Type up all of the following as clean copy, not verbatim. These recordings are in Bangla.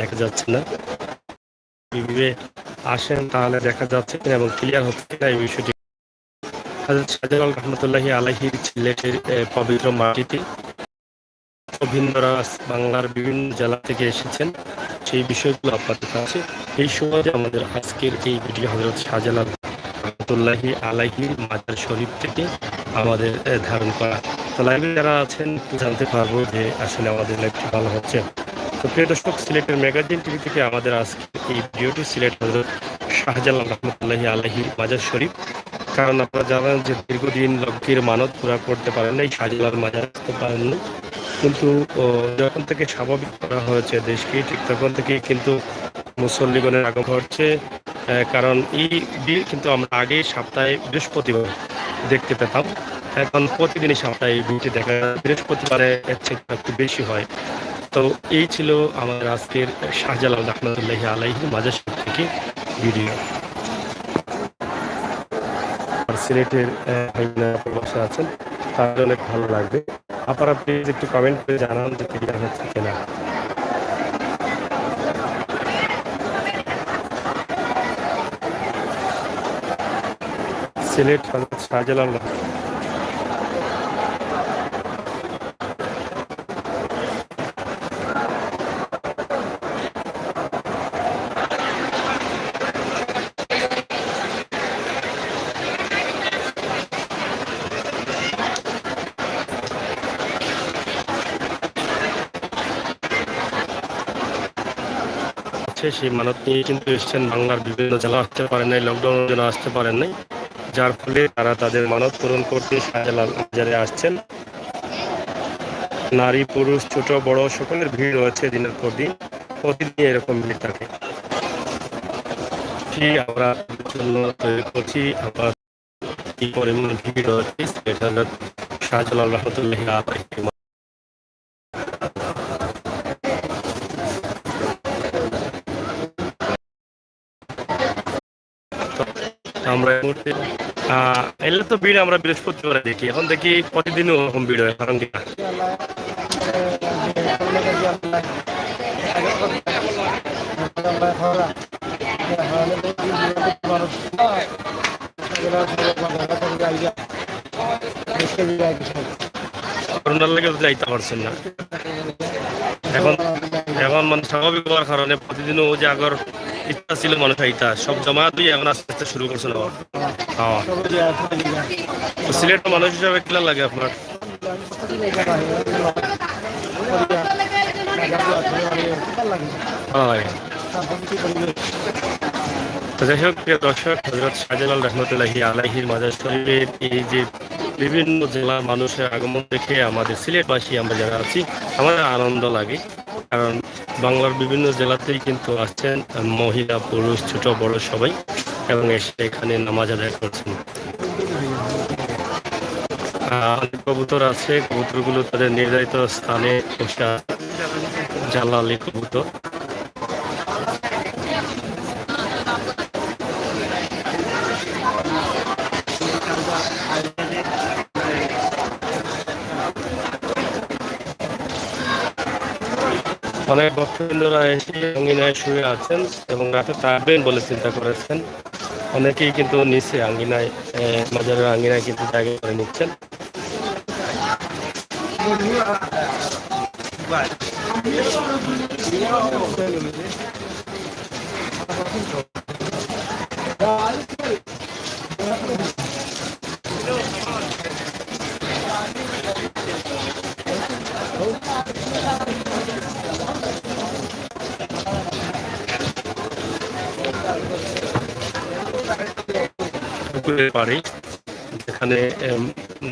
দেখা যাচ্ছে না। রিভিউয়ে আসেন তাহলে দেখা যাচ্ছে কিনা এবং ক্লিয়ার হচ্ছে কিনা এই বিষয়টি। হযরত শাহজালাল রহমতুল্লাহি আলাইহির সিলেটের পবিত্র মাটিতে ভিন্নরা বাংলার বিভিন্ন জেলা থেকে এসেছেন, সেই বিষয়গুলো আপনাদের কাছে এই সময় আমাদের আজকের এই ভিডিও হযরত শাহজালাল রহমতুল্লাহি আলাইহির মাজার শরীফ থেকে আমাদের ধারণ করা। তো লাইভে যারা আছেন জানতে পারবো যে আসলে আমাদের লাইভটি ভালো হচ্ছে। তো প্রিয় দর্শক, সিলেটের ম্যাগাজিন টিভি থেকে আমাদের আজকে এই ভিডিওটি সিলেট হযরত শাহজালাল রহমতুল্লাহি আলাইহির মাজার শরীফ। কারণ আপনারা জানেন যে দীর্ঘদিন লোকের মানত পুরা করতে পারেন নাই, শাহজালাল মাজার আসতে পারেননি, কিন্তু যখন থেকে স্বাভাবিক করা হয়েছে দেশকে ঠিক তখন থেকেই কিন্তু মুসল্লিগণের আগমন হচ্ছে। কারণ এই দিন কিন্তু আমরা আগে সপ্তাহে বৃহস্পতিবার দেখতে পেতাম, এখন প্রতিদিনই সপ্তাহে এই ভিড়টি দেখা যায়, বৃহস্পতিবারে এর চেয়ে একটু বেশি হয়। তো এই ছিল আমার আজকের শাহজালাল রহমতুল্লাহি আলাইহি মাজার শরীফ থেকে ভিডিও। আর সিলেটের ভাইরা প্রবাসে আছেন, তাদের অনেক ভালো লাগবে। আপনারা প্লিজ একটু কমেন্ট করে জানান যে ক্লিয়ার হচ্ছে কিনা। সিলেট হযরত শাহজালাল সেই মানত নিয়ে কিন্তু এসছেন, বাংলার বিভিন্ন জেলা আসতে পারেন নাই, লকডাউনের জন্য আসতে পারেন নাই, যার ফলে তারা তাদের মানত পূরণ করতে শাহজালাল মাজারে আসছেন। নারী পুরুষ ছোট বড় সকলের ভিড় রয়েছে দিনের পর দিন, প্রতিদিন এরকম ভিড় থাকে। আমরা জন্য তৈরি করছি আবার কি পরিমাণ ভিড় রয়েছে সেটা শাহজালাল রহমতুল্লাহি আলাইহি। আমরা এই মুহূর্তে এলে তো ভিড় আমরা বৃহস্পতিবার দেখি, এখন দেখি প্রতিদিনও ওরকম ভিড় হয়, কারণ কি করোনার লেগে যাইতে পারছেন না। এখন এখন মানে স্বাভাবিক হওয়ার কারণে প্রতিদিনও যে আগর ইচ্ছা ছিল মানুষ আইতা সব জমা দিয়ে এখন আস্তে আস্তে শুরু করছেন আবার। হ্যাঁ, সিলেট মানুষ হিসাবে কিলা লাগে আপনার? হয়। যাই হোক, প্রিয় দর্শক, হযরত শাহজালাল রহমতুল্লাহি আলাইহির মাজার শরীফের এই যে বিভিন্ন জেলার মানুষের আগমন দেখে আমাদের সিলেটবাসী আমরা যারা আছি আমাদের আনন্দ লাগে। কারণ বাংলার বিভিন্ন জেলাতেই কিন্তু আসছেন মহিলা পুরুষ ছোট বড় সবাই, এবং এসে এখানে নামাজ আদায় করছেন। অনেক কবুতর আছে, কবুতরগুলো তাদের নির্ধারিত স্থানে বসে জালালি কবুতর। অনেক ভক্তবৃন্দরা এসে আঙ্গিনায় শুয়ে আছেন এবং রাতে থাকবেন বলে চিন্তা করেছেন। অনেকেই কিন্তু নিচে আঙ্গিনায় মাজারের আঙ্গিনায় কিন্তু জায়গা করে নিচ্ছেন। পুকুরের পাড়ে যেখানে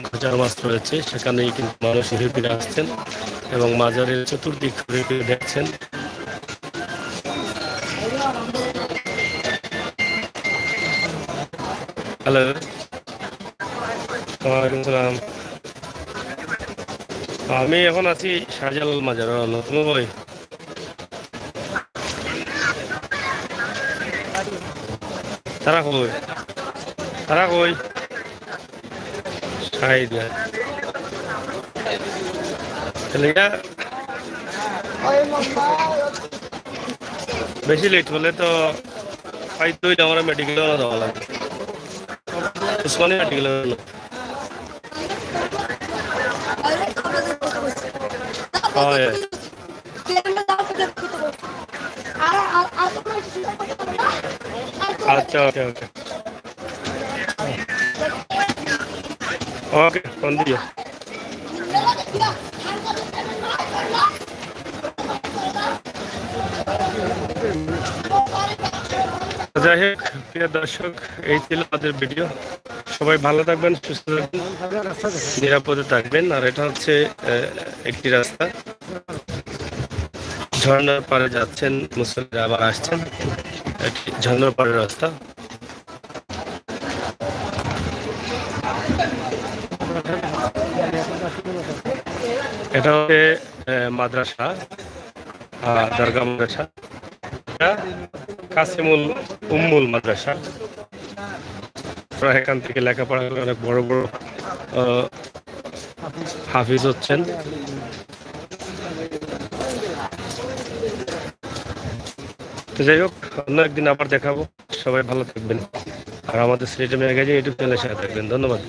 মাজার মাছ রয়েছে সেখানেই কিন্তু মানুষ ঘুরে ফিরে আসছেন এবং মাজারের চতুর্দিক ঘুরে ফিরে দেখছেন। হ্যালো, ওয়ালাইকুম সালাম। আমি এখন আছি শাহজালাল মাজার। নতুন ভাই, তারা কই? তারা কই? শাহিদ বেশি লেট হলে তো হয়তো আমার মেডিকেলে যাওয়া লাগবে, উসমানী মেডিকেলে। হয়। আচ্ছা, ওকে ওকে ওকে, ফোন দিও। যাই হোক, প্রিয় দর্শক, এই ছিল আমাদের ভিডিও। সবাই ভালো থাকবেন, সুস্থ থাকবেন, নিরাপদে থাকবেন। আর এটা হচ্ছে একটি রাস্তা, ঝর্ণার পাড়ে যাচ্ছেন মুসল্লিরা, আবার আসছেন, একটি ঝর্ণার পাড়ের রাস্তা। এটা হচ্ছে মাদ্রাসা, দরগা মাদ্রাসা, কাসিমুল উম্মুল মাদ্রাসা। এখান থেকে লেখাপড়া করে অনেক বড় বড় হাফিজ হচ্ছেন। তো যাই হোক, অন্য একদিন আবার দেখাবো। সবাই ভালো থাকবেন, আর আমাদের সিলেট ম্যাগাজিন ইউটিউব চ্যানেলের সাথে থাকবেন। ধন্যবাদ।